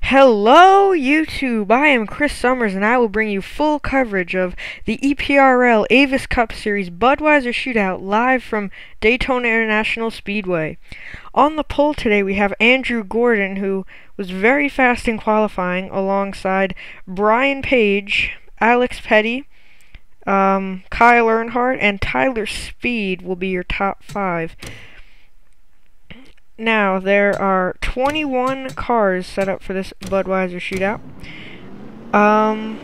Hello YouTube, I am Chris Summers and I will bring you full coverage of the TheEprl Avis Cup Series Budweiser Shootout live from Daytona International Speedway. On the pole today we have Andrew Gordon, who was very fast in qualifying, alongside Brian Page, Alex Petty, Kyle Earnhardt, and Tyler Speed will be your top 5. Now, there are 21 cars set up for this Budweiser shootout. I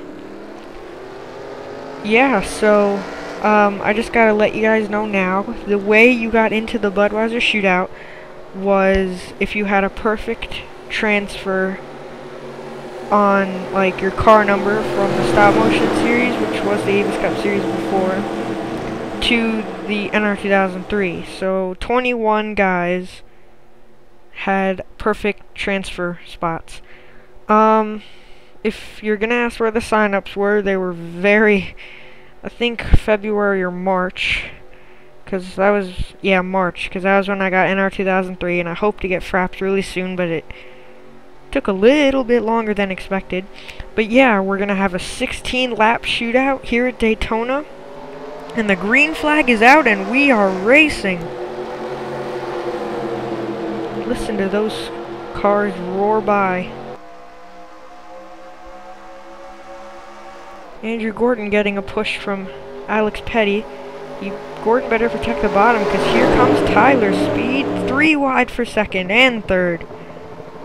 just gotta let you guys know now, the way you got into the Budweiser shootout was if you had a perfect transfer on, like, your car number from the stop motion series, which was the Avis Cup series before, to the NR 2003. So, 21 guys had perfect transfer spots. If you're gonna ask where the signups were, they were I think February or March, because that was, March, because that was when I got NR 2003, and I hope to get frapped really soon, but it took a little bit longer than expected. But yeah, we're gonna have a 16-lap shootout here at Daytona, and the green flag is out, and we are racing. Listen to those cars roar by. Andrew Gordon getting a push from Alex Petty. Gordon better protect the bottom, because here comes Tyler Speed. 3 wide for second and third.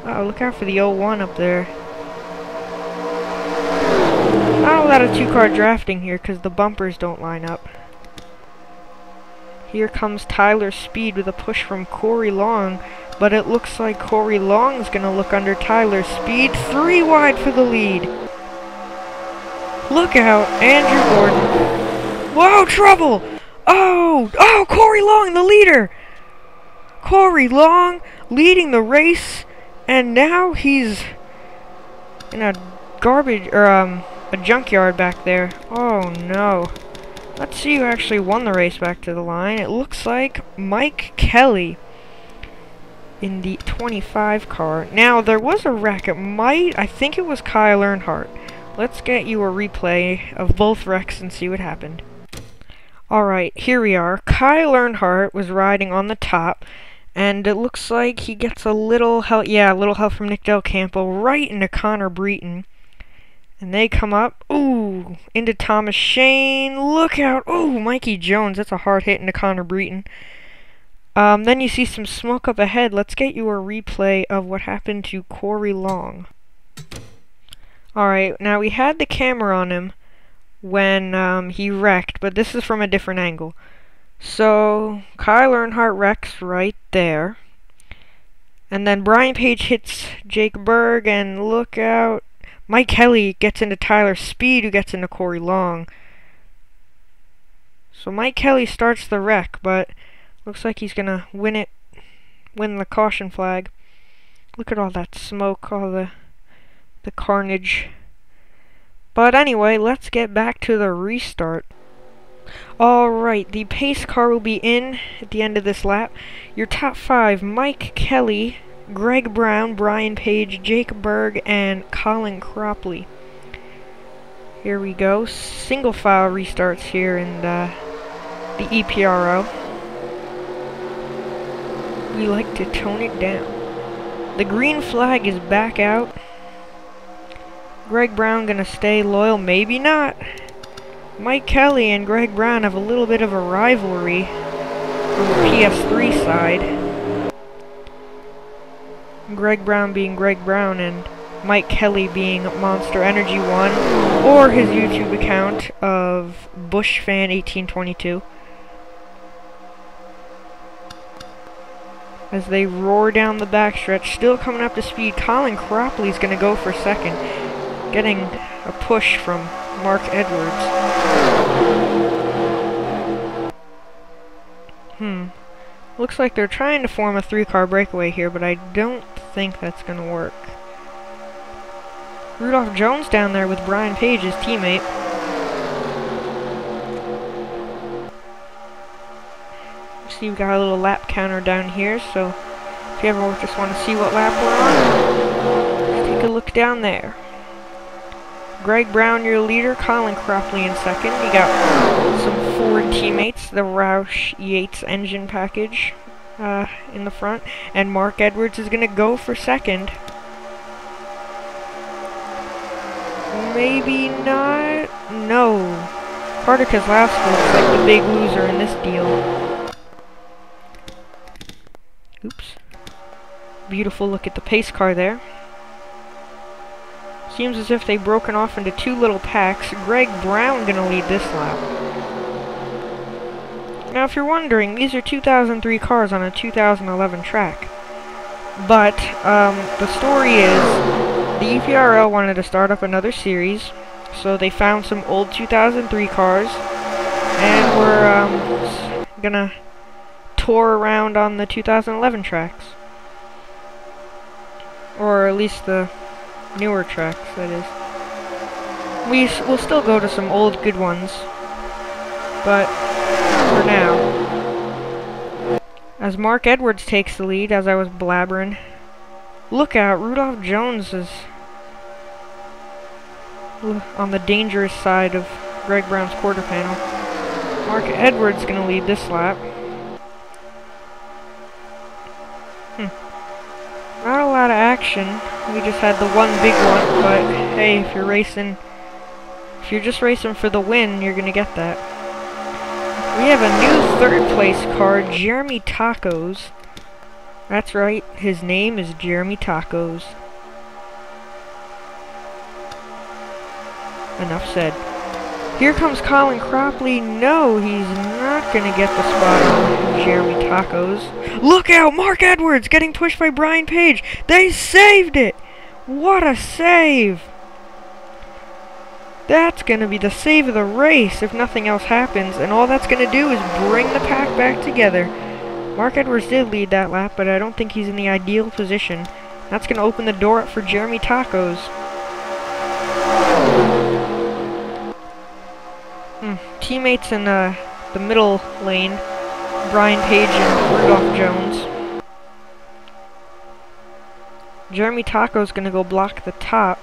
Oh, look out for the 01 up there. Not a lot of 2-car drafting here, because the bumpers don't line up. Here comes Tyler Speed with a push from Corey Long. But it looks like Corey Long's gonna look under Tyler Speed. 3 wide for the lead. Look out, Andrew Gordon. Whoa, trouble! Oh, Corey Long, the leader! Corey Long leading the race, and now he's in a a junkyard back there. Oh no. Let's see who actually won the race back to the line. It looks like Mike Kelly in the 25 car. Now, there was a wreck. I think it was Kyle Earnhardt. Let's get you a replay of both wrecks and see what happened. Alright, here we are. Kyle Earnhardt was riding on the top, and it looks like he gets a little help, a little help from Nick Del Campo right into Connor Breton. And they come up, into Thomas Shane. Look out, Mikey Jones. That's a hard hit into Connor Breton. Then you see some smoke up ahead. Let's get you a replay of what happened to Corey Long. Alright, now we had the camera on him when he wrecked, but this is from a different angle. So, Kyle Earnhardt wrecks right there. And then Brian Page hits Jake Berg, and look out, Mike Kelly gets into Tyler Speed, who gets into Corey Long. So Mike Kelly starts the wreck, but looks like he's gonna win the caution flag. Look at all that smoke, all the carnage. But anyway, let's get back to the restart. Alright, the pace car will be in at the end of this lap. Your top 5, Mike Kelly, Greg Brown, Brian Page, Jake Berg, and Colin Cropley. Here we go. Single file restarts here in the TheEprl. We like to tone it down. The green flag is back out. Greg Brown gonna stay loyal, maybe not. Mike Kelly and Greg Brown have a little bit of a rivalry on the PS3 side. Greg Brown being Greg Brown and Mike Kelly being Monster Energy 1, or his YouTube account of BushFan1822. As they roar down the backstretch, still coming up to speed. Colin Cropley's gonna go for second, getting a push from Mark Edwards. Looks like they're trying to form a 3-car breakaway here, but I don't think that's gonna work. Rudolph Jones down there with Brian Page, his teammate. See, we've got a little lap counter down here, so if you ever just want to see what lap we're on, take a look look down there. Greg Brown, your leader. Colin Cropley in second. You got some Ford teammates. The Roush Yates engine package in the front. And Mark Edwards is going to go for second. Maybe not. No. Carter Keselowski looks like the big loser in this deal. Oops. Beautiful look at the pace car there. Seems as if they've broken off into two little packs. Greg Brown gonna lead this lap. Now if you're wondering, these are 2003 cars on a 2011 track. But, the story is, the TheEprl wanted to start up another series, so they found some old 2003 cars, and we're, gonna tour around on the 2011 tracks. Or at least the newer tracks, that is. We'll still go to some old good ones, but for now. As Mark Edwards takes the lead, as I was blabbering. Look out, Rudolph Jones is on the dangerous side of Greg Brown's quarter panel. Mark Edwards gonna lead this lap. Not a lot of action. We just had the one big one, but hey, if you're just racing for the win, you're gonna get that. We have a new third place car, Jeremy Tacos. That's right, his name is Jeremy Tacos. Enough said. Here comes Colin Cropley. No, he's not gonna get the spot on Jeremy Tacos. Look out! Mark Edwards getting pushed by Brian Page. They saved it! What a save! That's gonna be the save of the race if nothing else happens, and all that's gonna do is bring the pack back together. Mark Edwards did lead that lap, but I don't think he's in the ideal position. That's gonna open the door up for Jeremy Tacos. Teammates in the middle lane, Brian Page and Rudolph Jones. Jeremy Tacos gonna go block the top.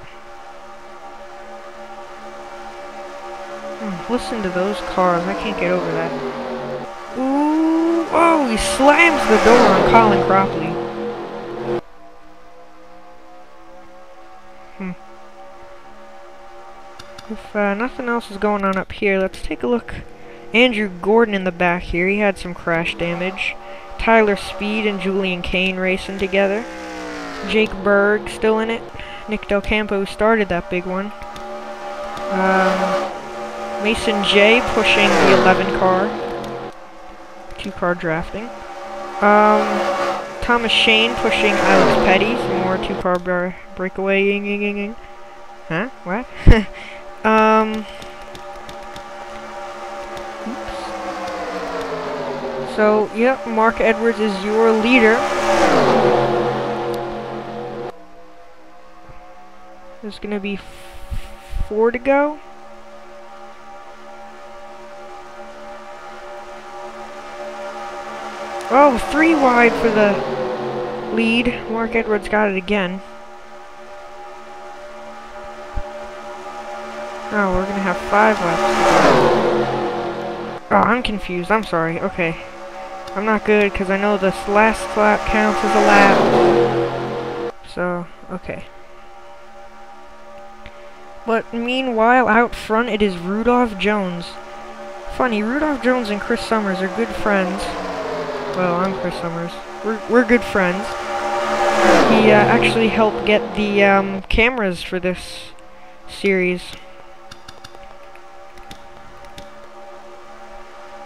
Listen to those cars, I can't get over that. Ooh, oh, he slams the door on Colin Cropley. If nothing else is going on up here, let's take a look. Andrew Gordon in the back here, he had some crash damage. Tyler Speed and Julian Kane racing together. Jake Berg still in it. Nick Del Campo started that big one. Mason J pushing the 11 car. 2-car drafting. Thomas Shane pushing Alex Petty. Some more 2-car breakaway. Huh? What? Oops. So, yep, Mark Edwards is your leader. There's gonna be 4 to go. Oh, 3 wide for the lead. Mark Edwards got it again. Oh, we're gonna have 5 laps. Oh, I'm confused. I'm sorry. Okay. I'm not good because I know this last lap counts as a lap. So, okay. But meanwhile, out front, it is Rudolph Jones. Funny, Rudolph Jones and Chris Summers are good friends. Well, I'm Chris Summers. We're good friends. He actually helped get the cameras for this series.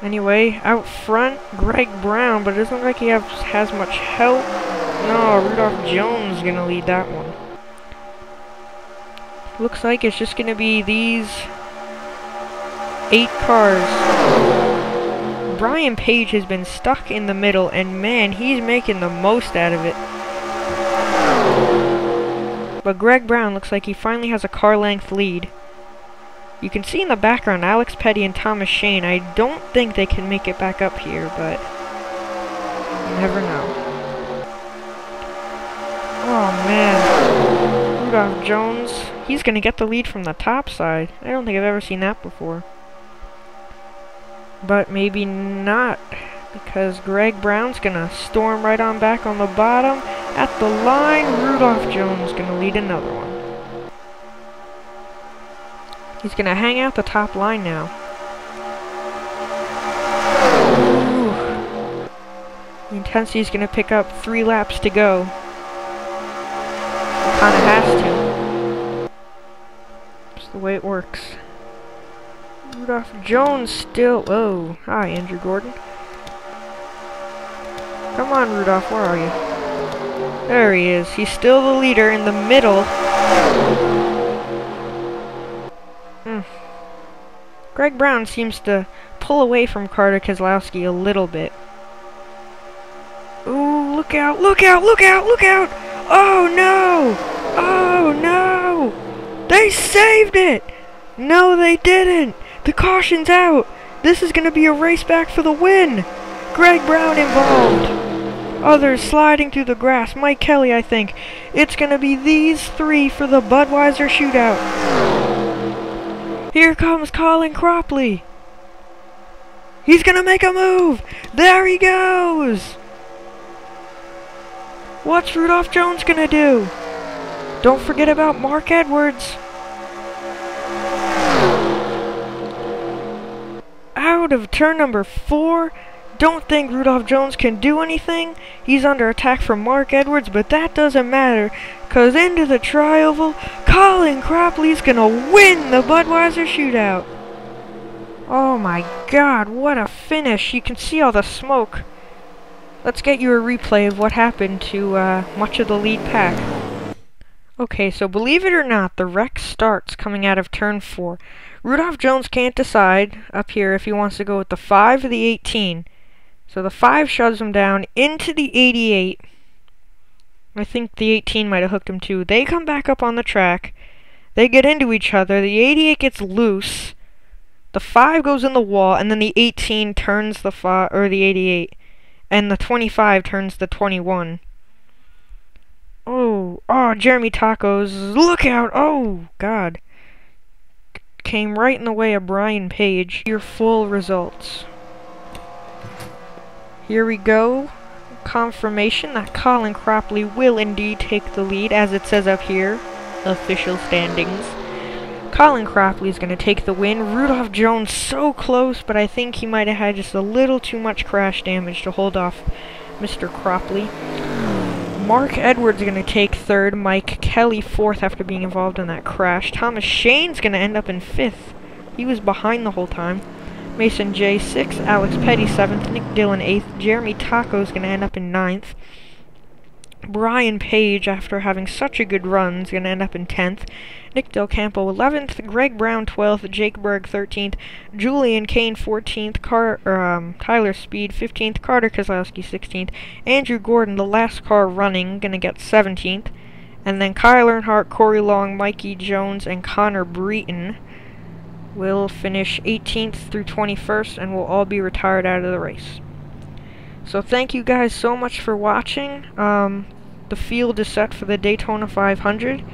Anyway, out front, Greg Brown, but it doesn't look like he has much help. No, Rudolph Jones gonna lead that one. Looks like it's just gonna be these 8 cars. Brian Page has been stuck in the middle, and man, he's making the most out of it. But Greg Brown looks like he finally has a car length lead. You can see in the background Alex Petty and Thomas Shane. I don't think they can make it back up here, but you never know. Oh man, Rudolph Jones, he's going to get the lead from the top side. I don't think I've ever seen that before. But maybe not, because Greg Brown's going to storm right on back on the bottom. At the line, Rudolph Jones going to lead another one. He's going to hang out the top line now. Ooh. The intensity is going to pick up 3 laps to go. Kind of has to. That's the way it works. Rudolph Jones still... Oh, hi, Andrew Gordon. Come on, Rudolph, where are you? There he is. He's still the leader in the middle. Greg Brown seems to pull away from Carter Keselowski a little bit. Ooh, look out, look out, look out, look out! Oh no! Oh no! They saved it! No, they didn't! The caution's out! This is gonna be a race back for the win! Greg Brown involved! Others sliding through the grass. Mike Kelly, I think. It's gonna be these 3 for the Budweiser Shootout. Here comes Colin Cropley. He's gonna make a move! There he goes! What's Rudolph Jones gonna do? Don't forget about Mark Edwards. Out of turn number 4. Don't think Rudolph Jones can do anything. He's under attack from Mark Edwards, but that doesn't matter, because into the tri-oval, Colin Cropley's gonna win the Budweiser Shootout. Oh my god, what a finish. You can see all the smoke. Let's get you a replay of what happened to much of the lead pack. Okay, so believe it or not, the wreck starts coming out of turn 4. Rudolph Jones can't decide up here if he wants to go with the 5 or the 18. So the 5 shoves him down into the 88. I think the 18 might have hooked him too. They come back up on the track. They get into each other. The 88 gets loose. The 5 goes in the wall, and then the 18 turns the 5 or the 88, and the 25 turns the 21. Oh, Jeremy Tacos, look out! Oh, God. Came right in the way of Brian Page. Your full results. Here we go. Confirmation that Colin Cropley will indeed take the lead, as it says up here. Official standings. Colin Cropley is going to take the win. Rudolph Jones so close, but I think he might have had just a little too much crash damage to hold off Mr. Cropley. Mark Edwards is going to take 3rd. Mike Kelly 4th after being involved in that crash. Thomas Shane's going to end up in 5th. He was behind the whole time. Mason J 6th, Alex Petty 7th, Nick Dillon 8th, Jeremy Taco's going to end up in 9th. Brian Page, after having such a good run, is going to end up in 10th. Nick Del Campo 11th, Greg Brown 12th, Jake Berg 13th, Julian Kane 14th, Tyler Speed 15th, Carter Keselowski 16th, Andrew Gordon, the last car running, going to get 17th. And then Kyle Earnhardt, Corey Long, Mikey Jones, and Connor Breton will finish 18th through 21st and will all be retired out of the race. So thank you guys so much for watching. The field is set for the Daytona 500,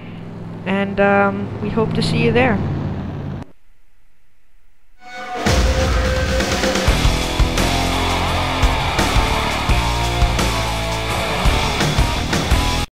and we hope to see you there.